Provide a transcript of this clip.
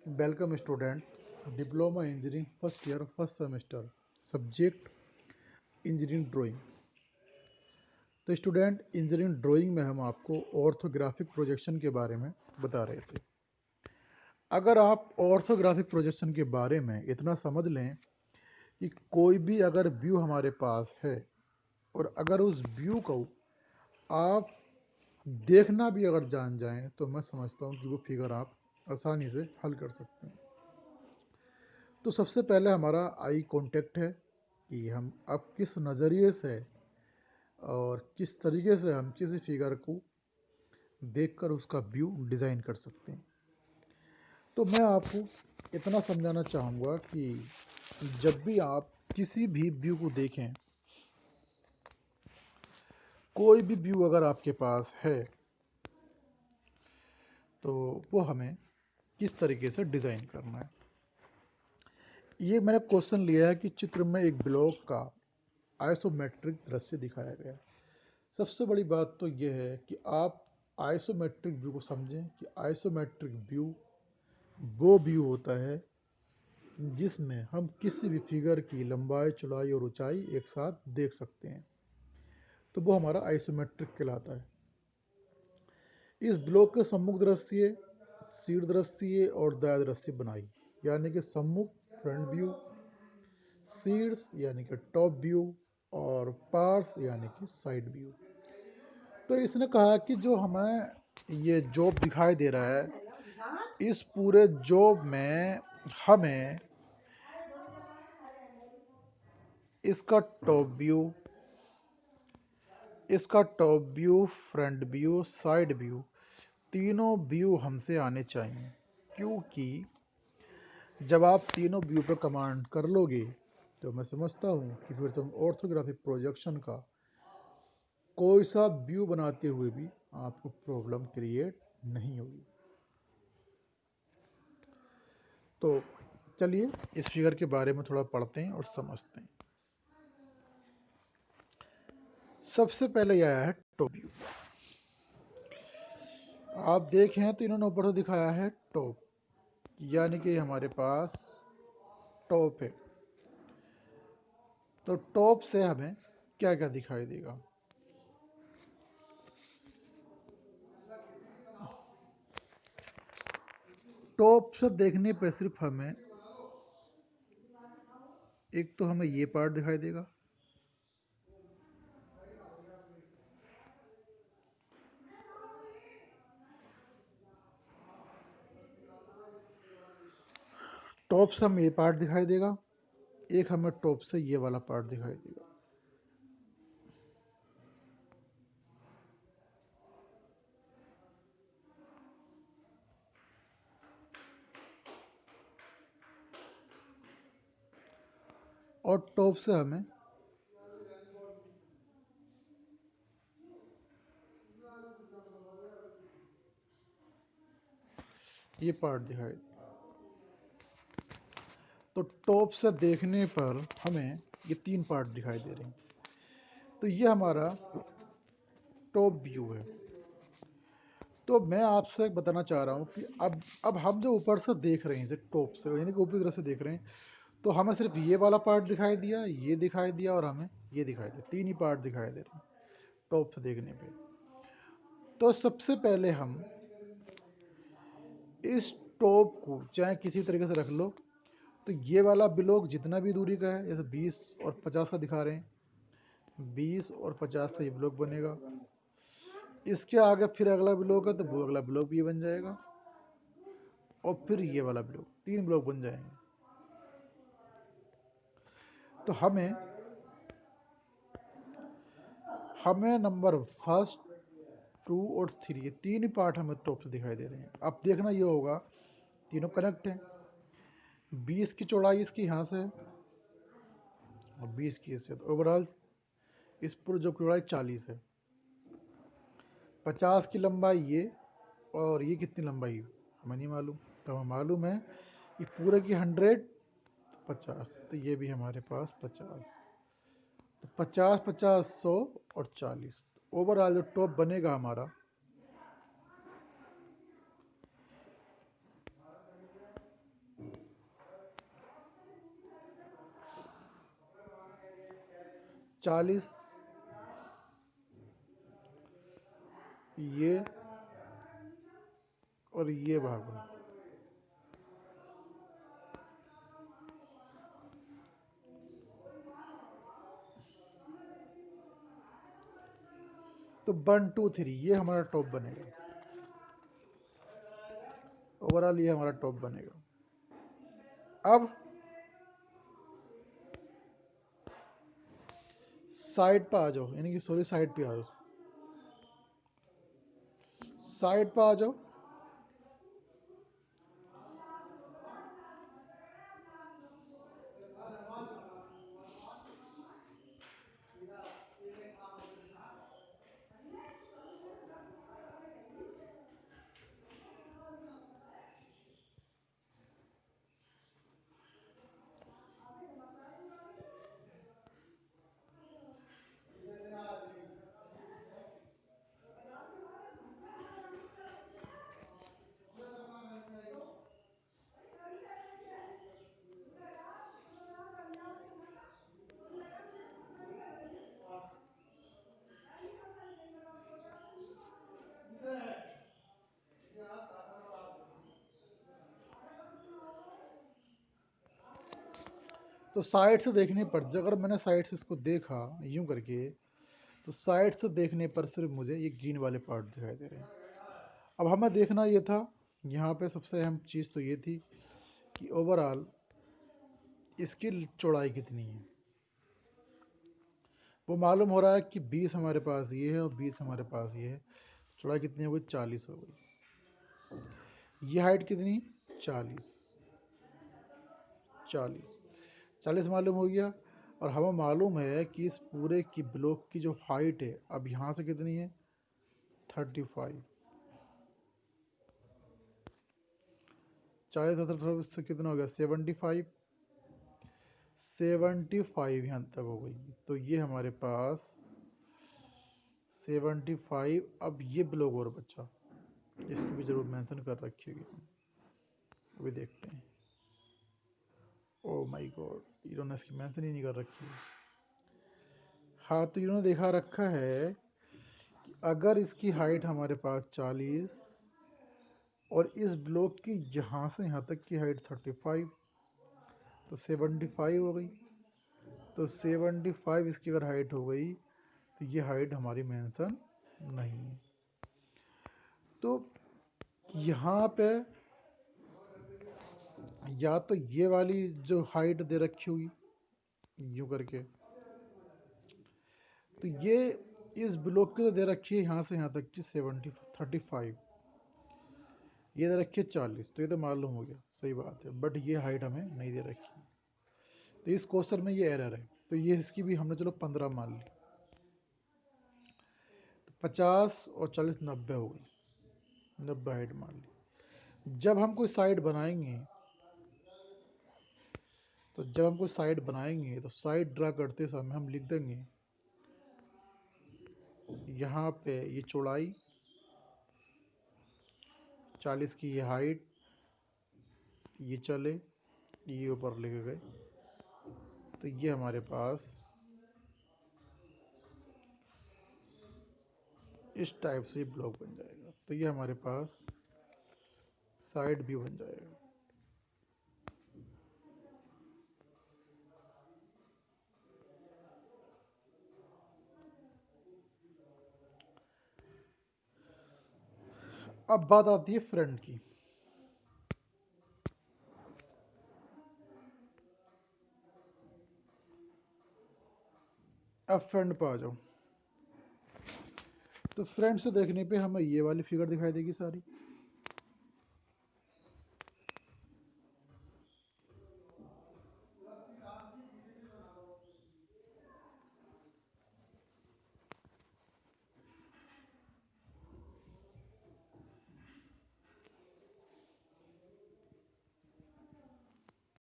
Welcome student, diploma engineering first year first semester, subject engineering drawing. तो student, engineering drawing में हम आपको orthographic projection के बारे में बता रहे थे। अगर आप ऑर्थोग्राफिक प्रोजेक्शन के बारे में इतना समझ लें कि कोई भी अगर व्यू हमारे पास है और अगर उस व्यू को आप देखना भी अगर जान जाएं तो मैं समझता हूं कि वो फिगर आप आसानी से हल कर सकते हैं। तो सबसे पहले हमारा आई कांटेक्ट है कि हम अब किस नज़रिए से और किस तरीके से हम किसी फिगर को देखकर उसका व्यू डिज़ाइन कर सकते हैं। तो मैं आपको इतना समझाना चाहूँगा कि जब भी आप किसी भी व्यू को देखें, कोई भी व्यू अगर आपके पास है तो वो हमें किस तरीके से डिज़ाइन करना है। ये मैंने क्वेश्चन लिया है कि चित्र में एक ब्लॉक का आइसोमेट्रिक दृश्य दिखाया गया है। सबसे बड़ी बात तो यह है कि आप आइसोमेट्रिक व्यू को समझें कि आइसोमेट्रिक व्यू वो व्यू होता है जिसमें हम किसी भी फिगर की लंबाई, चौड़ाई और ऊंचाई एक साथ देख सकते हैं। तो वो हमारा आइसोमेट्रिक कहलाता है। इस ब्लॉक के सम्मुख दृश्य, शीर्ष दृश्य और दायां दृश्य बनाई, यानी कि सम्मुख फ्रंट व्यू, शीर्ष यानी कि टॉप व्यू और पार्श्व यानी कि साइड व्यू। तो इसने कहा कि जो हमें ये जॉब दिखाई दे रहा है, इस पूरे जॉब में हमें इसका टॉप व्यू, इसका top view, front view, side view, तीनों व्यू हमसे आने चाहिए। क्योंकि जब आप तीनों व्यू पर कमांड कर लोगे तो मैं समझता हूँ कि फिर तुम ऑर्थोग्राफिक प्रोजेक्शन का कोई सा व्यू बनाते हुए भी आपको प्रॉब्लम क्रिएट नहीं होगी। तो चलिए इस फिगर के बारे में थोड़ा पढ़ते हैं और समझते हैं। सबसे पहले यह आया है टॉप व्यू। आप देखें तो इन्होंने ऊपर से दिखाया है टॉप, यानी कि हमारे पास टॉप है। तो टॉप से हमें क्या क्या दिखाई देगा? टॉप से देखने पर सिर्फ हमें एक तो हमें ये पार्ट दिखाई देगा, टॉप से हमें ये पार्ट दिखाई देगा, एक हमें टॉप से ये वाला पार्ट दिखाई देगा। और टॉप से हमें ये पार्ट दिखाई देगा। तो टॉप से देखने पर हमें ये तीन पार्ट दिखाई दे रहे हैं। तो ये हमारा टॉप व्यू है। तो मैं आपसे बताना चाह रहा हूँ कि अब हम जो ऊपर से देख रहे हैं, इसे टॉप से यानी कि ऊपरी तरफ से देख रहे हैं, तो हमें सिर्फ ये वाला पार्ट दिखाई दिया, ये दिखाई दिया और हमें ये दिखाई दिया। तीन ही पार्ट दिखाई दे रहे हैं टॉप से देखने पे। तो सबसे पहले हम इस टॉप को चाहे किसी तरीके से रख लो, तो ये वाला ब्लॉक जितना भी दूरी का है, जैसे 20 और 50 का दिखा रहे हैं, 20 और 50 का ये ब्लॉक बनेगा। इसके आगे फिर अगला ब्लॉक है तो वो अगला ब्लॉक भी बन जाएगा और फिर ये वाला ब्लॉक, तीन ब्लॉक बन जाएंगे। तो हमें नंबर फर्स्ट, टू और थ्री, ये तीन ही पार्ट हमें टॉप से दिखाई दे रहे हैं। अब देखना ये होगा तीनों कनेक्ट हैं। 20 की चौड़ाई इसकी यहाँ से और 20 की इससे, तो ओवरऑल इस पूरे जो चौड़ाई 40 है। 50 की लंबाई ये और ये कितनी लंबाई हमें नहीं मालूम, तो हमें मालूम है कि पूरे की 100 50, तो ये भी हमारे पास 50। तो 50 50 100 और 40, ओवरऑल जो टॉप बनेगा हमारा 40 ये और ये भागो, तो 1 2 3 ये हमारा टॉप बनेगा। ओवरऑल ये हमारा टॉप बनेगा। अब साइड पे आ जाओ, यानी कि सॉरी साइड पे आ जाओ, साइड पे आ जाओ। तो साइड से देखने पर, अगर मैंने साइड से इसको देखा यूं करके, तो साइड से देखने पर सिर्फ मुझे ये ग्रीन वाले पार्ट दिखाई दे रहे हैं। अब हमें देखना ये था, यहाँ पे सबसे अहम चीज़ तो ये थी कि ओवरऑल इसकी चौड़ाई कितनी है। वो मालूम हो रहा है कि 20 हमारे पास ये है और 20 हमारे पास ये है, चौड़ाई कितनी हो गई, 40 हो गई। ये हाइट कितनी, 40 40 40 मालूम हो गया। और हमें मालूम है कि इस पूरे की ब्लॉक की जो हाइट है अब यहाँ से कितनी है, 35। 40 से कितना हो गया, 75। 75 यहाँ तक हो गई, तो ये हमारे पास 75। अब ये ब्लॉक और बचा, इसकी भी जरूर मेंशन कर रखी होगी, अभी देखते हैं। ओ माय गॉड, इन्होंने इसकी मेंशन ही नहीं कर रखी है। हाँ, तो इन्होंने दिखा रखा है कि अगर इसकी हाइट हमारे पास 40 और इस ब्लॉक की यहाँ से यहाँ तक की हाइट 35, तो 75 हो गई। तो 75 इसकी अगर हाइट हो गई तो ये हाइट हमारी मेंशन नहीं है। तो यहाँ पे या तो ये वाली जो हाइट दे रखी हुई यूँ करके, तो ये इस ब्लॉक की तो दे रखी है यहाँ से यहाँ तक की 35, ये दे रखी है 40, तो ये तो मालूम हो गया, सही बात है, बट ये हाइट हमें नहीं दे रखी, तो इस क्वेश्चन में ये एरर है। तो ये इसकी भी हमने चलो 15 मान ली, तो 50 और 40 90 हो गई, 90 हाइट मान ली। जब हम कोई साइड बनाएंगे, तो साइड ड्रा करते समय हम लिख देंगे यहाँ पे ये चौड़ाई 40 की, ये हाइट, ये चले, ये ऊपर लेके गए, तो ये हमारे पास इस टाइप से ब्लॉक बन जाएगा। तो ये हमारे पास साइड भी बन जाएगा। अब बात आती है फ्रंट की। अब फ्रंट पे आ जाओ, तो फ्रंट से देखने पे हमें ये वाली फिगर दिखाई देगी सारी,